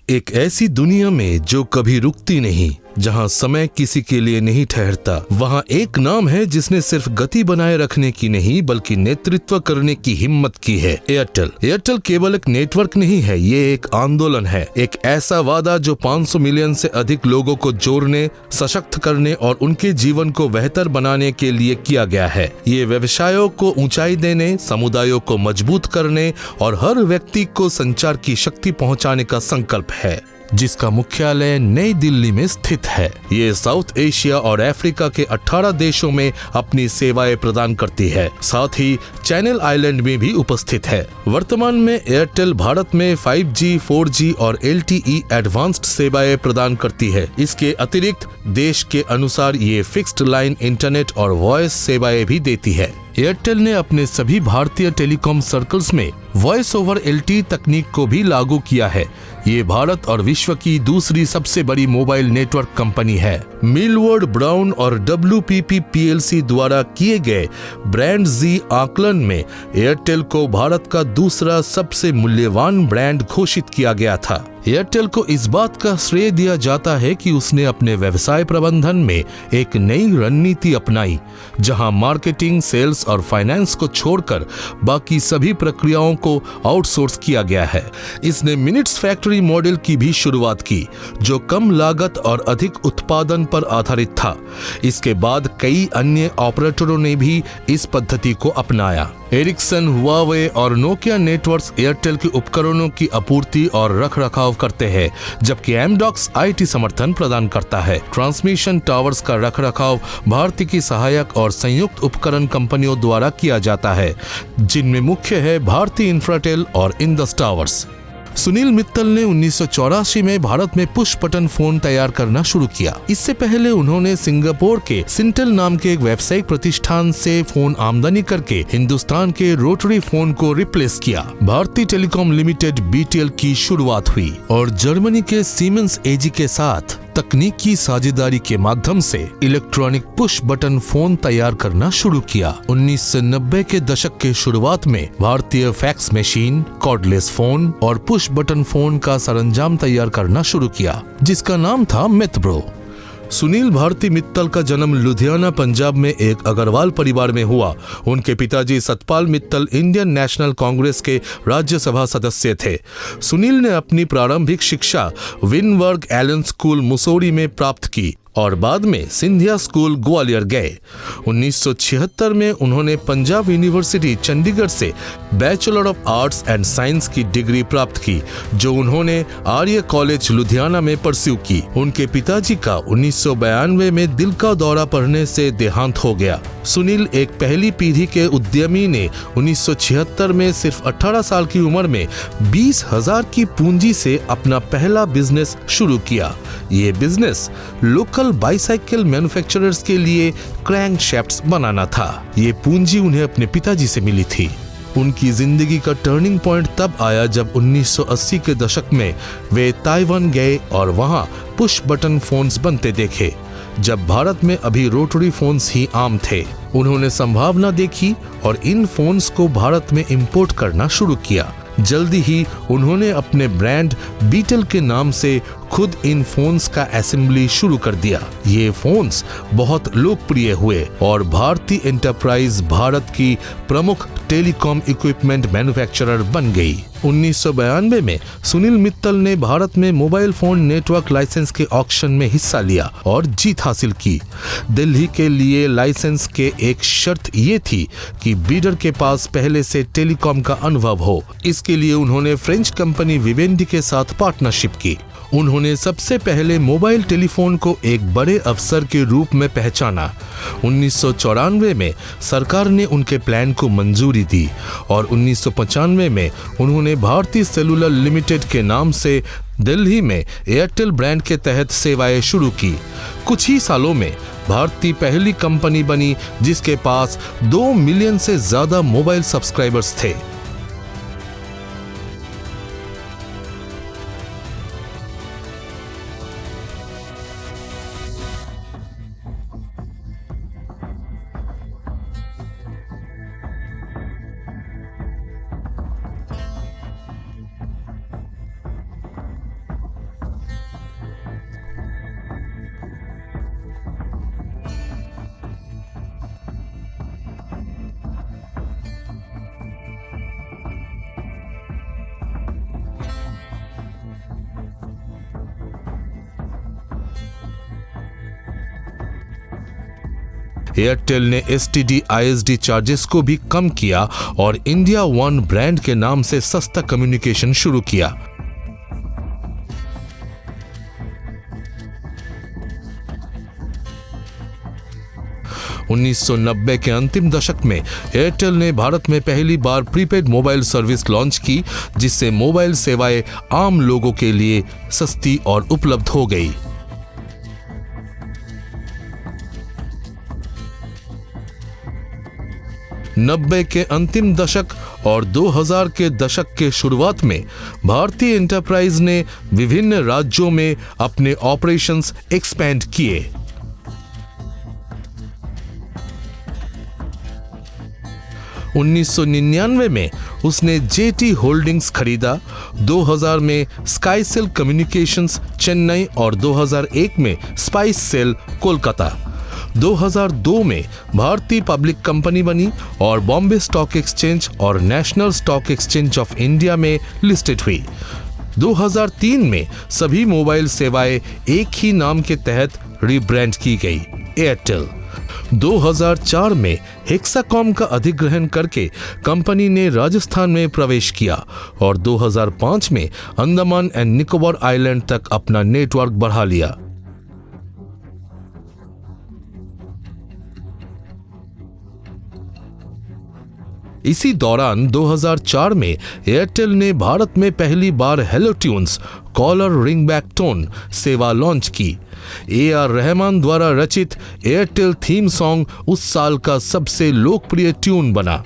एक ऐसी दुनिया में जो कभी रुकती नहीं, जहां समय किसी के लिए नहीं ठहरता, वहां एक नाम है जिसने सिर्फ गति बनाए रखने की नहीं बल्कि नेतृत्व करने की हिम्मत की है। एयरटेल। एयरटेल केवल एक नेटवर्क नहीं है, ये एक आंदोलन है, एक ऐसा वादा जो 500 मिलियन से अधिक लोगों को जोड़ने, सशक्त करने और उनके जीवन को बेहतर बनाने के लिए किया गया है। ये व्यवसायों को ऊंचाई देने, समुदायों को मजबूत करने और हर व्यक्ति को संचार की शक्ति पहुंचाने का संकल्प है, जिसका मुख्यालय नई दिल्ली में स्थित है। ये साउथ एशिया और अफ्रीका के 18 देशों में अपनी सेवाएं प्रदान करती है, साथ ही चैनल आइलैंड में भी उपस्थित है। वर्तमान में एयरटेल भारत में 5G, 4G और LTE एडवांस्ड सेवाएं प्रदान करती है। इसके अतिरिक्त देश के अनुसार ये फिक्स्ड लाइन इंटरनेट और वॉइस सेवाएं भी देती है। एयरटेल ने अपने सभी भारतीय टेलीकॉम सर्कल्स में वॉइस ओवर LTE तकनीक को भी लागू किया है। ये भारत और विश्व की दूसरी सबसे बड़ी मोबाइल नेटवर्क कंपनी है। मिलवर्ड ब्राउन और WPP PLC द्वारा किए गए ब्रांड जी आकलन में एयरटेल को भारत का दूसरा सबसे मूल्यवान ब्रांड घोषित किया गया था। एयरटेल को इस बात का श्रेय दिया जाता है कि उसने अपने व्यवसाय प्रबंधन में एक नई रणनीति अपनाई, जहां मार्केटिंग, सेल्स और फाइनेंस को छोड़कर बाकी सभी प्रक्रियाओं को आउटसोर्स किया गया है। इसने मिनट्स फैक्ट्री मॉडल की भी शुरुआत की, जो कम लागत और अधिक उत्पादन पर आधारित था। इसके बाद कई अन्य ऑपरेटरों ने भी इस पद्धति को अपनाया। एरिक्सन, हुआवे और नोकिया नेटवर्क्स एयरटेल के उपकरणों की आपूर्ति और रखरखाव करते हैं, जबकि एमडॉक्स IT समर्थन प्रदान करता है। ट्रांसमिशन टावर्स का रखरखाव भारतीय की सहायक और संयुक्त उपकरण कंपनियों द्वारा किया जाता है, जिनमें मुख्य है भारती इंफ्राटेल और इंडस टावर्स। सुनील मित्तल ने 1984 में भारत में पुश बटन फोन तैयार करना शुरू किया। इससे पहले उन्होंने सिंगापुर के सिंटेल नाम के एक व्यावसायिक प्रतिष्ठान से फोन आमदनी करके हिंदुस्तान के रोटरी फोन को रिप्लेस किया। भारतीय टेलीकॉम लिमिटेड BTL की शुरुआत हुई और जर्मनी के सीमेंस AG के साथ तकनीकी साझेदारी के माध्यम से इलेक्ट्रॉनिक पुश बटन फोन तैयार करना शुरू किया। 1990 के दशक के शुरुआत में भारतीय फैक्स मशीन, कॉर्डलेस फोन और पुश बटन फोन का सरंजाम तैयार करना शुरू किया, जिसका नाम था मेथब्रो। सुनील भारती मित्तल का जन्म लुधियाना, पंजाब में एक अग्रवाल परिवार में हुआ। उनके पिताजी सतपाल मित्तल इंडियन नेशनल कांग्रेस के राज्यसभा सदस्य थे। सुनील ने अपनी प्रारंभिक शिक्षा विनबर्ग एलन स्कूल, मुसौरी में प्राप्त की और बाद में सिंधिया स्कूल, ग्वालियर गए। 1976 में उन्होंने पंजाब यूनिवर्सिटी चंडीगढ़ से bachelor of arts and science की डिग्री प्राप्त की, जो उन्होंने आर्य कॉलेज लुधियाना में परस्यू की। उनके पिताजी का 1992 में दिल का दौरा पड़ने से देहांत हो गया। सुनील एक पहली पीढ़ी के उद्यमी ने 1976 में सिर्फ 18 साल की उम्र में 20,000 की पूंजी से अपना पहला बिजनेस शुरू किया। ये बिजनेस लोकल बाइसाइकिल मैन्युफैक्चरर्स के लिए क्रैंक शैफ्ट्स बनाना था। ये पूंजी उन्हें अपने पिताजी से मिली थी। उनकी जिंदगी का टर्निंग पॉइंट तब आया जब 1980 के दशक में वे ताइवान गए और वहां पुश बटन फोन्स बनते देखे, जब भारत में अभी रोटरी फोन्स ही आम थे। उन्होंने संभावना देखी और इन फोन्स को भारत में इंपोर्ट करना शुरू किया। जल्दी ही उन्होंने अपने ब्रांड बीटल के नाम से खुद इन फोन्स का असेंबली शुरू कर दिया। ये फोन्स बहुत लोकप्रिय हुए और भारती एंटरप्राइज भारत की प्रमुख टेलीकॉम इक्विपमेंट मैन्युफैक्चरर बन गई। 1992 में सुनील मित्तल ने भारत में मोबाइल फोन नेटवर्क लाइसेंस के ऑक्शन में हिस्सा लिया और जीत हासिल की। दिल्ली के लिए लाइसेंस के एक शर्त ये थी कि बीडर के पास पहले से टेलीकॉम का अनुभव हो। इसके लिए उन्होंने फ्रेंच कंपनी विवेंडी के साथ पार्टनरशिप की। उन्होंने सबसे पहले मोबाइल टेलीफोन को एक बड़े अवसर के रूप में पहचाना। 1994 में सरकार ने उनके प्लान को मंजूरी दी और 1995 में उन्होंने भारती सेलुलर लिमिटेड के नाम से दिल्ली में एयरटेल ब्रांड के तहत सेवाएं शुरू की। कुछ ही सालों में भारती पहली कंपनी बनी जिसके पास 2 मिलियन से ज्यादा मोबाइल सब्सक्राइबर्स थे। एयरटेल ने STD ISD चार्जेस को भी कम किया और इंडिया वन ब्रांड के नाम से सस्ता कम्युनिकेशन शुरू किया। उन्नीस 1990 के अंतिम दशक में एयरटेल ने भारत में पहली बार प्रीपेड मोबाइल सर्विस लॉन्च की, जिससे मोबाइल सेवाएं आम लोगों के लिए सस्ती और उपलब्ध हो गई। नब्बे के अंतिम दशक और 2000 के दशक के शुरुआत में भारतीय एंटरप्राइज ने विभिन्न राज्यों में अपने ऑपरेशंस एक्सपेंड किए। उन्नीस 1999 में उसने JT होल्डिंग्स खरीदा, 2000 में स्काईसेल कम्युनिकेशंस चेन्नई और 2001 में स्पाइससेल कोलकाता। 2002 में भारतीय पब्लिक कंपनी बनी और बॉम्बे स्टॉक एक्सचेंज और national stock exchange of India में लिस्टेड हुई। 2003 में सभी मोबाइल सेवाएं एक ही नाम के तहत रीब्रांड की गई, एयरटेल। 2004 में हेक्साकॉम का अधिग्रहण करके कंपनी ने राजस्थान में प्रवेश किया और 2005 में अंडमान एंड निकोबार आइलैंड तक अपना नेटवर्क बढ़ा लिया। इसी दौरान 2004 में एयरटेल ने भारत में पहली बार हेलो ट्यून्स कॉलर रिंगबैक टोन सेवा लॉन्च की। AR रहमान द्वारा रचित एयरटेल थीम सॉन्ग उस साल का सबसे लोकप्रिय ट्यून बना।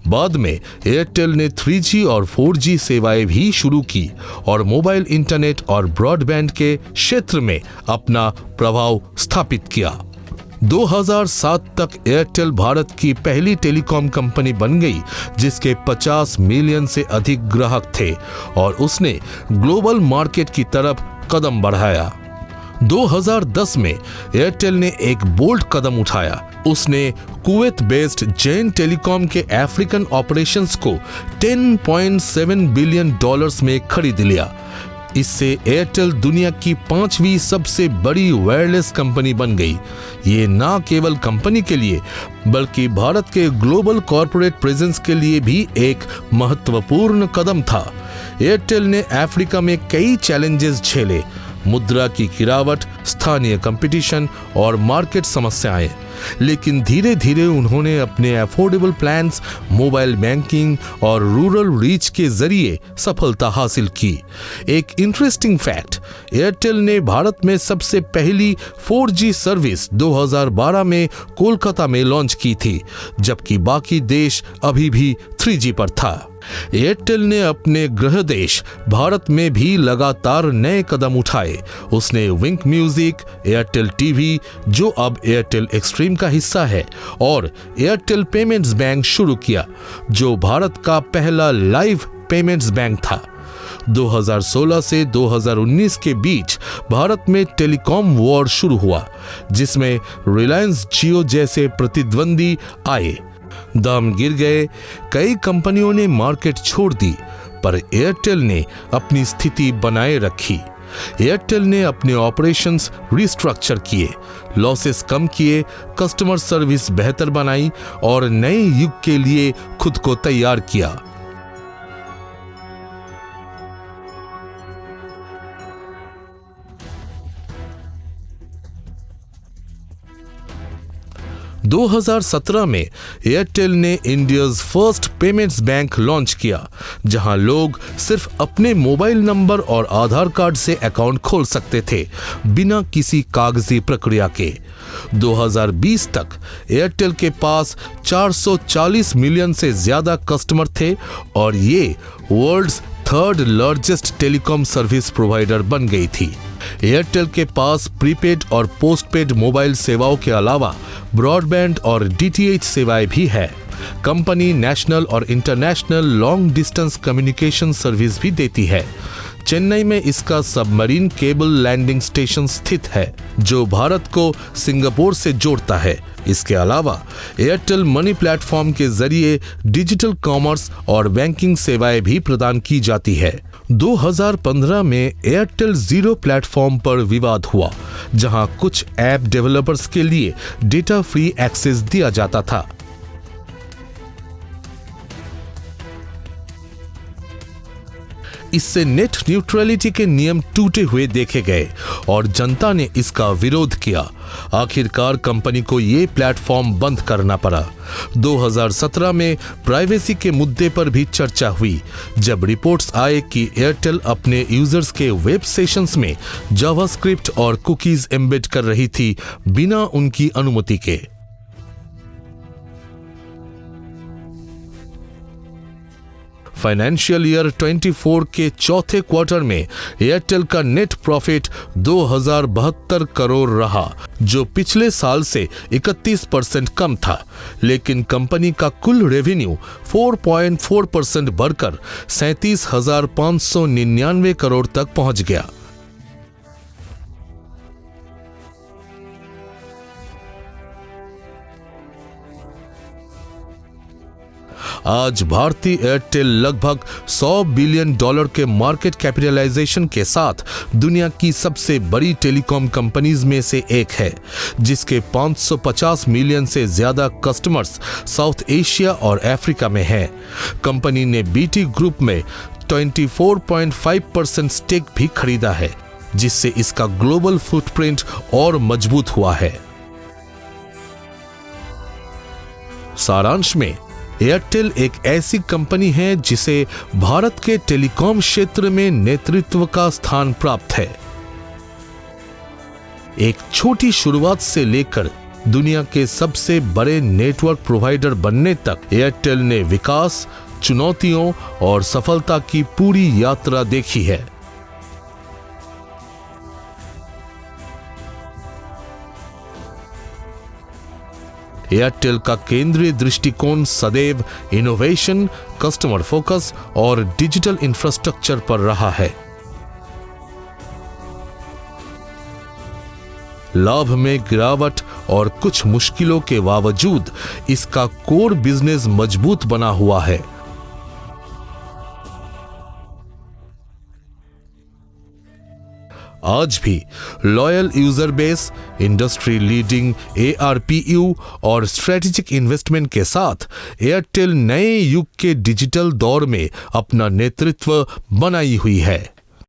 बाद में एयरटेल ने 3G और 4G सेवाएं भी शुरू की और मोबाइल इंटरनेट और ब्रॉडबैंड के क्षेत्र में अपना प्रभाव स्थापित किया। 2007 तक एयरटेल भारत की पहली टेलीकॉम कंपनी बन गई, जिसके 50 मिलियन से अधिक ग्राहक थे और उसने ग्लोबल मार्केट की तरफ कदम बढ़ाया। 2010 में एयरटेल ने एक बोल्ड कदम उठाया। उसने कुवैत बेस्ड जैन टेलीकॉम के अफ्रीकन ऑपरेशंस को $10.7 बिलियन में खरीद लिया। इससे एयरटेल दुनिया की 5वीं सबसे बड़ी वायरलेस कंपनी बन गई। ये ना केवल कंपनी के लिए बल्कि भारत के ग्लोबल कॉर्पोरेट प्रेजेंस के लिए भी एक महत्वपूर्ण कदम था। एयरटेल ने अफ्रीका में कई चैलेंजेस झेले, मुद्रा की गिरावट, स्थानीय कंपटीशन और मार्केट समस्याएं, लेकिन धीरे धीरे उन्होंने अपने अफोर्डेबल प्लान्स, मोबाइल बैंकिंग और रूरल रीच के जरिए सफलता हासिल की। एक इंटरेस्टिंग फैक्ट, एयरटेल ने भारत में सबसे पहली 4G सर्विस 2012 में कोलकाता में लॉन्च की थी, जबकि बाकी देश अभी भी 3G पर था। एयरटेल ने अपने गृह देश भारत में भी लगातार नए कदम उठाए। उसने विंक म्यूजिक, एयरटेल टीवी जो अब एयरटेल एक्सट्रीम का हिस्सा है, और एयरटेल पेमेंट्स बैंक शुरू किया, जो भारत का पहला लाइव पेमेंट्स बैंक था। 2016 से 2019 के बीच भारत में टेलीकॉम वॉर शुरू हुआ, जिसमें रिलायंस जियो जैसे प्रतिद्वंदी आए। दाम गिर गए, कई कंपनियों ने मार्केट छोड़ दी, पर एयरटेल ने अपनी स्थिति बनाए रखी। एयरटेल ने अपने ऑपरेशंस रिस्ट्रक्चर किए, लॉसेस कम किए, कस्टमर सर्विस बेहतर बनाई और नए युग के लिए खुद को तैयार किया। – 2017 में एयरटेल ने India's first payments bank launch किया, जहां लोग सिर्फ अपने मोबाइल नंबर और आधार कार्ड से अकाउंट खोल सकते थे, बिना किसी कागजी प्रक्रिया के। 2020 तक एयरटेल के पास 440 मिलियन से ज्यादा कस्टमर थे और ये world's third largest telecom service provider बन गई थी। एयरटेल के पास प्रीपेड और पोस्टपेड मोबाइल सेवाओं के अलावा ब्रॉडबैंड और DTH सेवाएं भी है। कंपनी नेशनल और international long distance communication service भी देती है। चेन्नई में इसका सबमरीन केबल लैंडिंग स्टेशन स्थित है, जो भारत को सिंगापुर से जोड़ता है। इसके अलावा एयरटेल मनी प्लेटफॉर्म के जरिए डिजिटल कॉमर्स और बैंकिंग सेवाएं भी प्रदान की जाती है। 2015 में एयरटेल जीरो प्लेटफॉर्म पर विवाद हुआ, जहां कुछ ऐप डेवलपर्स के लिए डेटा फ्री एक्सेस दिया जाता था। इससे नेट न्यूट्रलिटी के नियम टूटे हुए देखे गए और जनता ने इसका विरोध किया। आखिरकार कंपनी को ये प्लेटफॉर्म बंद करना पड़ा। 2017 में प्राइवेसी के मुद्दे पर भी चर्चा हुई, जब रिपोर्ट्स आए कि एयरटेल अपने यूजर्स के वेब सेशंस में जावास्क्रिप्ट और कुकीज एम्बेड कर रही थी बिना उनकी अनुमति के। फाइनेंशियल ईयर 24 के चौथे क्वार्टर में एयरटेल का नेट प्रॉफिट 2072 करोड़ रहा, जो पिछले साल से 31% कम था, लेकिन कंपनी का कुल रेवेन्यू 4.4% बढ़कर 37,599 करोड़ तक पहुंच गया। आज भारतीय एयरटेल लगभग $100 बिलियन के मार्केट कैपिटलाइजेशन के साथ दुनिया की सबसे बड़ी टेलीकॉम कंपनीज में से एक है, जिसके 550 मिलियन से ज्यादा कस्टमर्स साउथ एशिया और अफ्रीका में हैं। कंपनी ने बीटी ग्रुप में 24.5% स्टेक भी खरीदा है, जिससे इसका ग्लोबल फुटप्रिंट और मजबूत हुआ है। सारांश में, एयरटेल एक ऐसी कंपनी है जिसे भारत के टेलीकॉम क्षेत्र में नेतृत्व का स्थान प्राप्त है। एक छोटी शुरुआत से लेकर दुनिया के सबसे बड़े नेटवर्क प्रोवाइडर बनने तक एयरटेल ने विकास, चुनौतियों और सफलता की पूरी यात्रा देखी है। एयरटेल का केंद्रीय दृष्टिकोण सदैव इनोवेशन, कस्टमर फोकस और डिजिटल इंफ्रास्ट्रक्चर पर रहा है। लाभ में गिरावट और कुछ मुश्किलों के बावजूद इसका कोर बिजनेस मजबूत बना हुआ है। आज भी loyal user base, industry leading ARPU और स्ट्रेटेजिक इन्वेस्टमेंट के साथ एयरटेल नए युग के डिजिटल दौर में अपना नेतृत्व बनाई हुई है।